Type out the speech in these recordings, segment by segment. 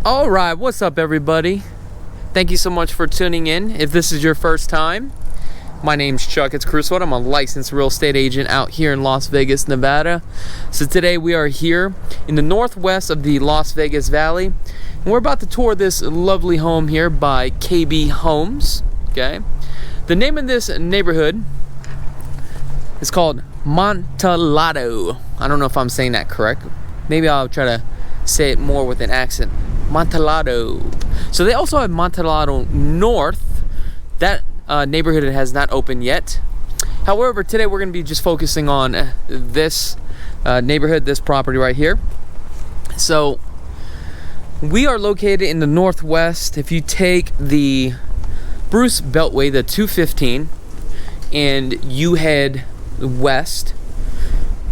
All right, what's up, everybody? Thank you so much for tuning in. If this is your first time, my name's Chakits Krulsawat. I'm a licensed real estate agent out here in Las Vegas, Nevada. So today we are here in the northwest of the Las Vegas Valley, and we're about to tour this lovely home here by KB Homes. Okay, the name of this neighborhood is called Montalado. I don't know if I'm saying that correct. Maybe I'll try to say it more with an accent. Montalado. So they also have Montalado North. That neighborhood has not opened yet. However, today we're going to be just focusing on this neighborhood, this property right here. So we are located in the northwest. If you take the Bruce Beltway, the 215, and you head west,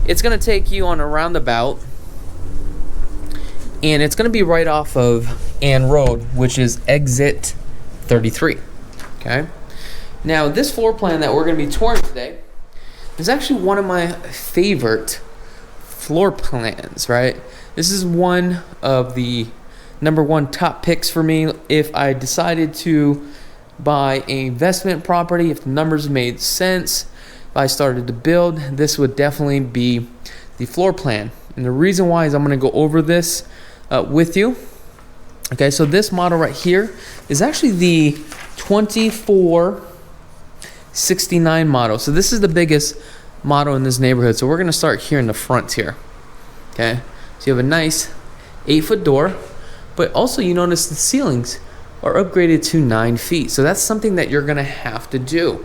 it's going to take you on a roundabout, and it's going to be right off of Ann Road, which is exit 33. Okay. Now, this floor plan that we're going to be touring today is actually one of my favorite floor plans, right? This is one of the #1 top picks for me if I decided to buy an investment property, if the numbers made sense, if I started to build, this would definitely be the floor plan. And the reason why is I'm going to go over this with you. Okay, so this model right here is actually the 2469 model. So this is the biggest model in this neighborhood. So we're going to start here in the front here. Okay, so you have a nice 8-foot door, but also you notice the ceilings are upgraded to 9 feet. So that's something that you're going to have to do,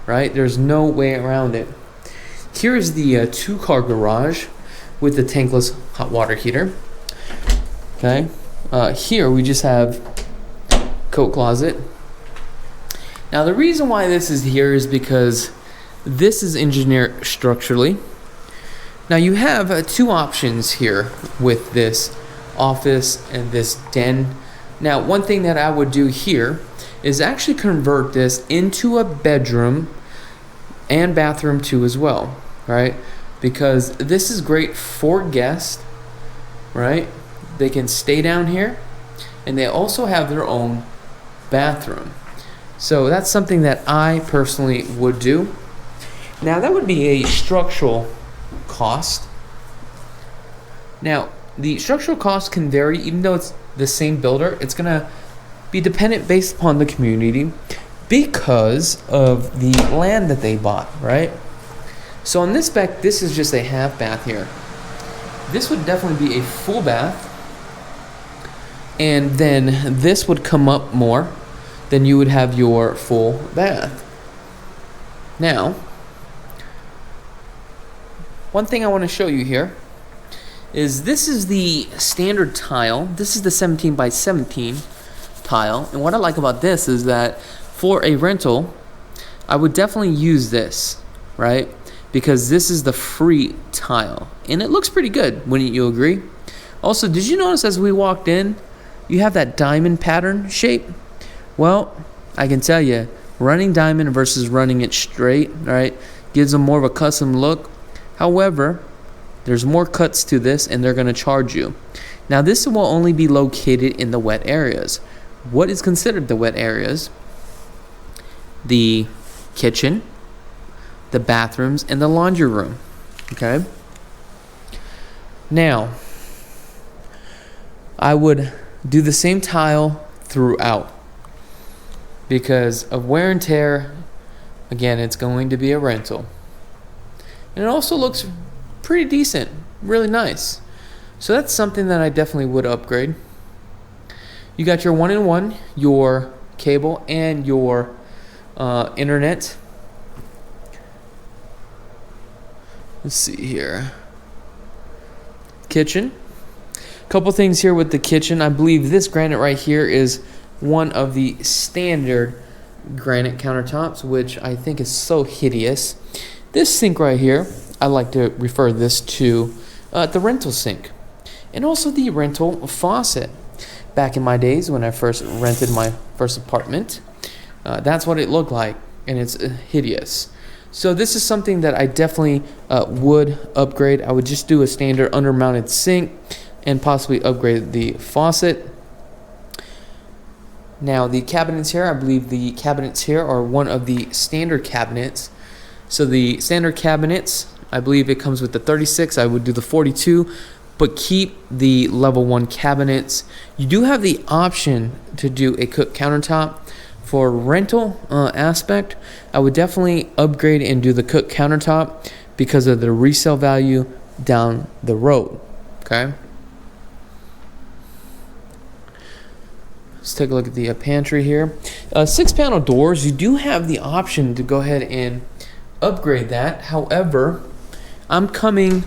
right? There's no way around it. Here is the 2-car garage with the tankless hot water heater. Okay, here we just have coat closet. Now the reason why this is here is because this is engineered structurally. Now you have 2 options here with this office and this den. Now one thing that I would do here is actually convert this into a bedroom and bathroom too as well, right? Because this is great for guests, right? They can stay down here, and they also have their own bathroom. So that's something that I personally would do. Now that would be a structural cost. Now the structural cost can vary, even though it's the same builder. It's gonna be dependent based upon the community because of the land that they bought, right? So on this spec, this is just a half bath here. This would definitely be a full bath. And then this would come up more. Then you would have your full bath. Now, one thing I want to show you here is this is the standard tile. This is the 17 by 17 tile. And what I like about this is that for a rental, I would definitely use this, right? Because this is the free tile. And it looks pretty good, wouldn't you agree? Also, did you notice as we walked in, you have that diamond pattern shape? Well, I can tell you, running diamond versus running it straight, right, gives them more of a custom look. However, there's more cuts to this, and they're going to charge you. Now, this will only be located in the wet areas. What is considered the wet areas? The kitchen, the bathrooms, and the laundry room. Okay? Now, I would do the same tile throughout because of wear and tear. Again, it's going to be a rental, and it also looks pretty decent, really nice. So that's something that I definitely would upgrade. You got your 1-in-1, your cable, and your internet. Let's see here. Kitchen. Couple things here with the kitchen. I believe this granite right here is one of the standard granite countertops, which I think is so hideous. This sink right here, I like to refer this to the rental sink, and also the rental faucet. Back in my days when I first rented my first apartment, that's what it looked like, and it's hideous. So this is something that I definitely would upgrade. I would just do a standard undermounted sink and possibly upgrade the faucet. Now the cabinets here, I believe the cabinets here are one of the standard cabinets. So the standard cabinets, I believe it comes with the 36. I would do the 42, but keep the level 1 cabinets. You do have the option to do a cook countertop. For rental aspect, I would definitely upgrade and do the cook countertop because of the resale value down the road. Okay. Let's take a look at the pantry here. 6-panel doors, you do have the option to go ahead and upgrade that. However, I'm coming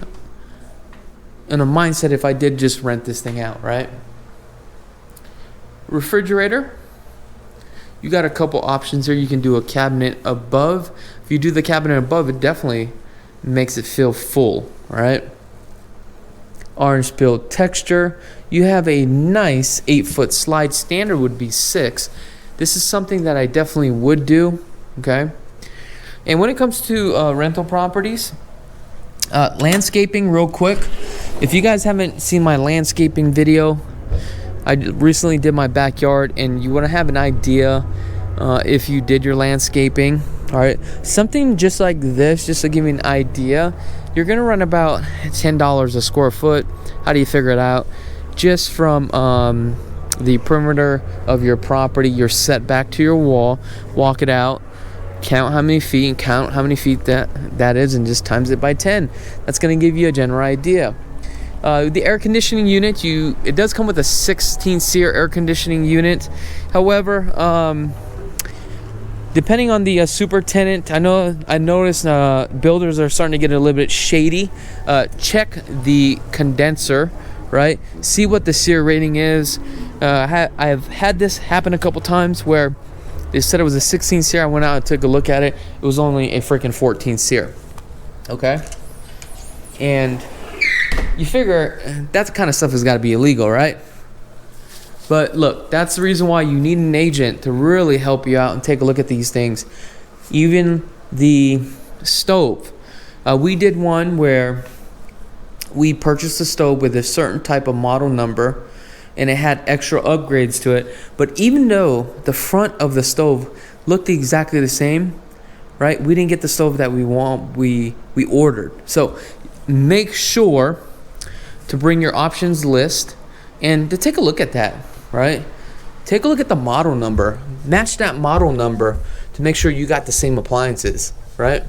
in a mindset if I did just rent this thing out, right? Refrigerator, you got a couple options here. You can do a cabinet above. If you do the cabinet above, it definitely makes it feel full, right? Orange peel texture. You have a nice 8-foot slide. Standard would be 6. This is something that I definitely would do, okay? And when it comes to rental properties, landscaping real quick. If you guys haven't seen my landscaping video, I recently did my backyard, and you want to have an idea if you did your landscaping. All right, something just like this, just to give you an idea, you're gonna run about $10 a square foot. How do you figure it out? Just from the perimeter of your property, your setback to your wall, walk it out, count how many feet, and count how many feet that is, and just times it by 10. That's gonna give you a general idea. The air conditioning unit, it does come with a 16 SEER air conditioning unit. However, depending on the superintendent, I noticed builders are starting to get a little bit shady. Check the condenser, right? See what the SEER rating is. I've had this happen a couple times where they said it was a 16 SEER. I went out and took a look at it. It was only a freaking 14 SEER. Okay, and you figure that kind of stuff has got to be illegal, right? But look, that's the reason why you need an agent to really help you out and take a look at these things. Even the stove. We did one where we purchased a stove with a certain type of model number, and it had extra upgrades to it. But even though the front of the stove looked exactly the same, right? We didn't get the stove that we ordered. So make sure to bring your options list and to take a look at that, right? Take a look at the model number. Match that model number to make sure you got the same appliances, right?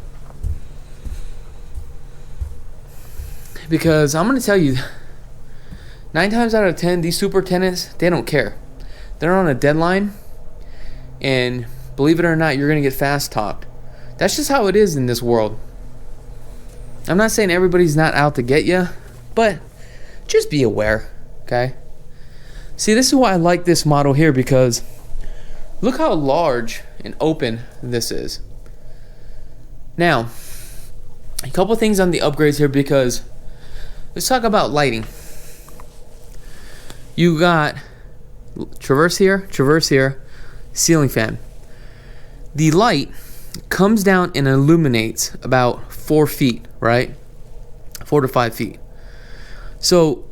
Because I'm going to tell you, 9 times out of 10, these superintendents, they don't care. They're on a deadline, and believe it or not, you're going to get fast talked. That's just how it is in this world. I'm not saying everybody's not out to get you, but just be aware, okay? See, this is why I like this model here, because look how large and open this is. Now, a couple things on the upgrades here, because let's talk about lighting. You got traverse here, ceiling fan. The light comes down and illuminates about 4 feet, right? 4 to 5 feet. So,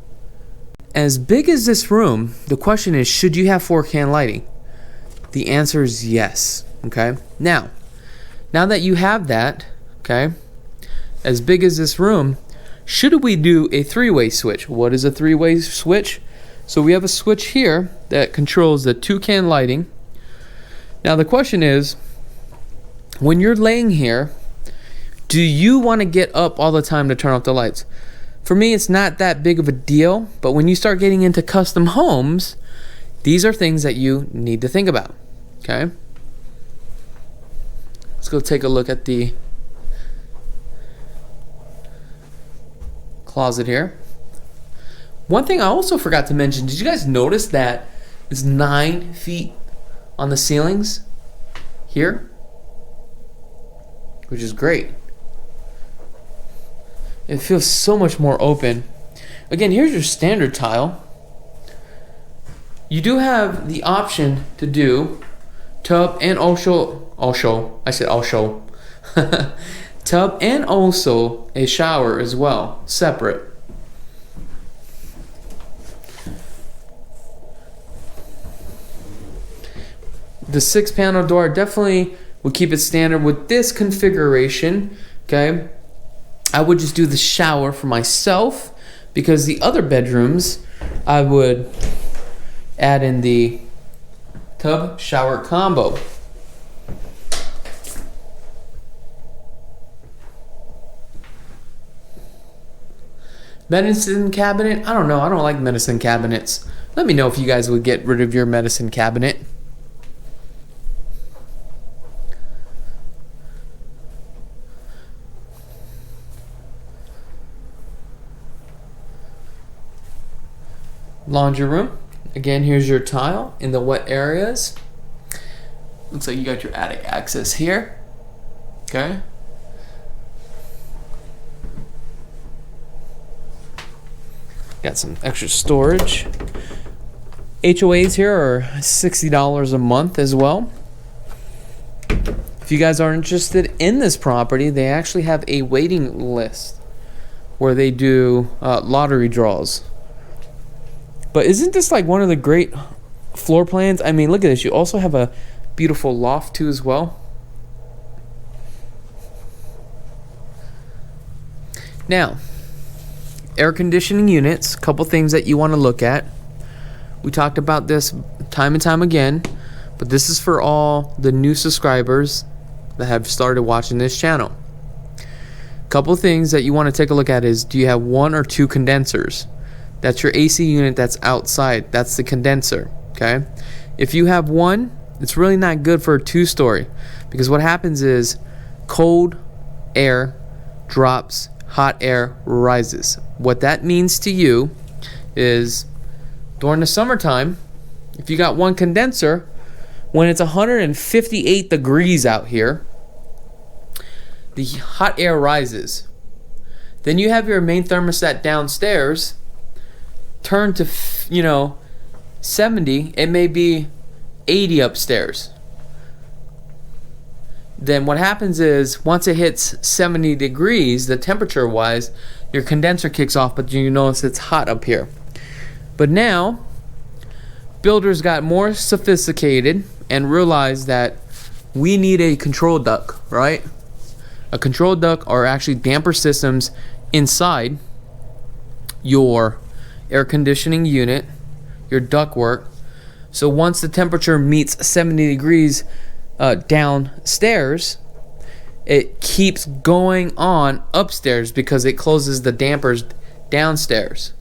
as big as this room, the question is, should you have 4K lighting? The answer is yes, okay? Now that you have that, okay, as big as this room, should we do a 3-way switch? What is a 3-way switch? So we have a switch here that controls the 2K lighting. Now the question is, when you're laying here, do you want to get up all the time to turn off the lights? For me, it's not that big of a deal, but when you start getting into custom homes, these are things that you need to think about, okay? Let's go take a look at the closet here. One thing I also forgot to mention, did you guys notice that it's 9 feet on the ceilings here? Which is great. It feels so much more open. Again, here's your standard tile. You do have the option to do tub and also tub and also a shower as well, separate. the 6-panel door, definitely would keep it standard with this configuration. Okay, I would just do the shower for myself, because the other bedrooms I would add in the tub shower combo. Medicine cabinet, I don't know, I don't like medicine cabinets. Let me know if you guys would get rid of your medicine cabinet. Laundry room. Again, here's your tile in the wet areas. Looks like you got your attic access here. Okay. Got some extra storage. HOAs here are $60 a month as well. If you guys are interested in this property, they actually have a waiting list where they do lottery draws. But isn't this like one of the great floor plans? I mean, look at this. You also have a beautiful loft too as well. Now, air conditioning units, couple things that you want to look at. We talked about this time and time again, but this is for all the new subscribers that have started watching this channel. Couple things that you want to take a look at is, do you have 1 or 2 condensers? That's your AC unit that's outside. That's the condenser, okay? If you have 1, it's really not good for a 2-story, because what happens is cold air drops, hot air rises. What that means to you is during the summertime, if you got 1 condenser, when it's 158 degrees out here, the hot air rises. Then you have your main thermostat downstairs turn to 70. It may be 80 upstairs. Then what happens is once it hits 70 degrees, the temperature wise, your condenser kicks off, but you notice it's hot up here. But now builders got more sophisticated and realized that we need a control duct, right? A control duct are actually damper systems inside your air conditioning unit, your ductwork. So once the temperature meets 70 degrees downstairs, it keeps going on upstairs because it closes the dampers downstairs.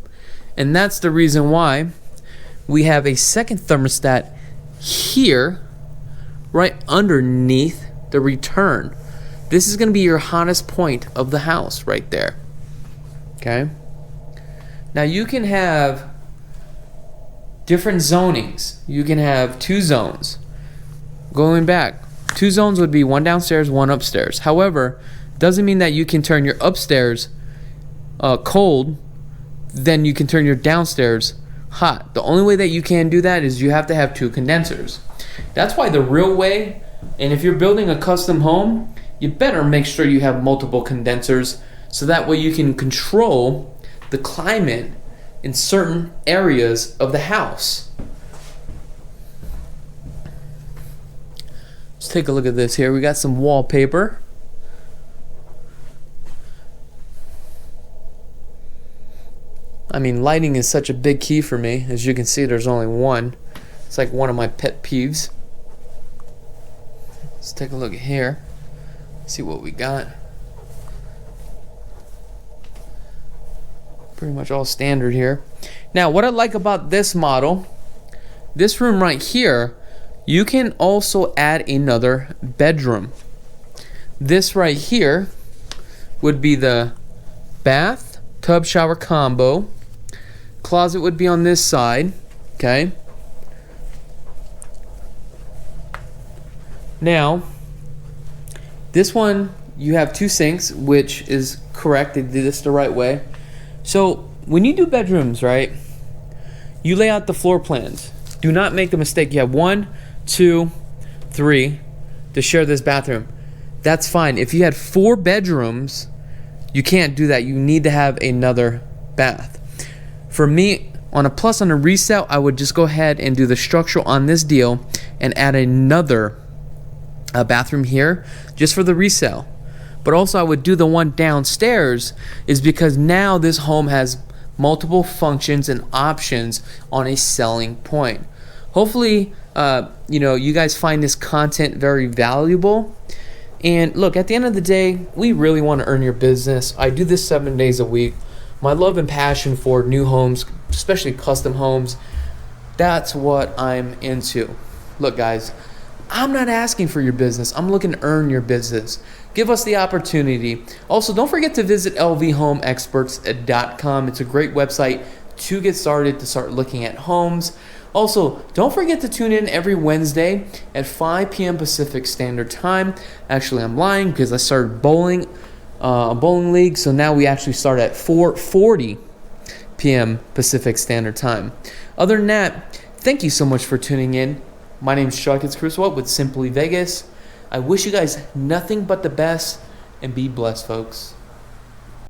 And that's the reason why we have a second thermostat here right underneath the return. This is going to be your hottest point of the house right there. Okay? Now you can have different zonings. You can have 2 zones. Going back, 2 zones would be 1 downstairs, 1 upstairs. However, doesn't mean that you can turn your upstairs cold, then you can turn your downstairs hot. The only way that you can do that is you have to have 2 condensers. That's why the real way, and if you're building a custom home, you better make sure you have multiple condensers, so that way you can control the climate in certain areas of the house. Let's take a look at this here. We got some wallpaper. I mean, lighting is such a big key for me. As you can see, there's only 1. It's like one of my pet peeves. Let's take a look at here. See what we got. Pretty much all standard here. Now, what I like about this model, this room right here, you can also add another bedroom. This right here would be the bath, tub, shower combo. Closet would be on this side, okay? Now, this one, you have 2 sinks, which is correct. They did this the right way. So when you do bedrooms, right, you lay out the floor plans. Do not make the mistake. You have 1, 2, 3 to share this bathroom. That's fine. If you had 4 bedrooms, you can't do that. You need to have another bath. For me, on a plus on a resale, I would just go ahead and do the structural on this deal and add another bathroom here just for the resale. But also I would do the one downstairs is because now this home has multiple functions and options on a selling point. Hopefully, you guys find this content very valuable. And look, at the end of the day, we really want to earn your business. I do this 7 days a week. My love and passion for new homes, especially custom homes, that's what I'm into. Look, guys, I'm not asking for your business. I'm looking to earn your business. Give us the opportunity. Also, don't forget to visit lvhomeexperts.com. It's a great website to get started, to start looking at homes. Also, don't forget to tune in every Wednesday at 5 p.m. Pacific Standard Time. Actually, I'm lying because I started bowling, a bowling league, so now we actually start at 4:40 p.m. Pacific Standard Time. Other than that, thank you so much for tuning in. My name is Chakits Krulsawat with Simply Vegas. I wish you guys nothing but the best, and be blessed, folks.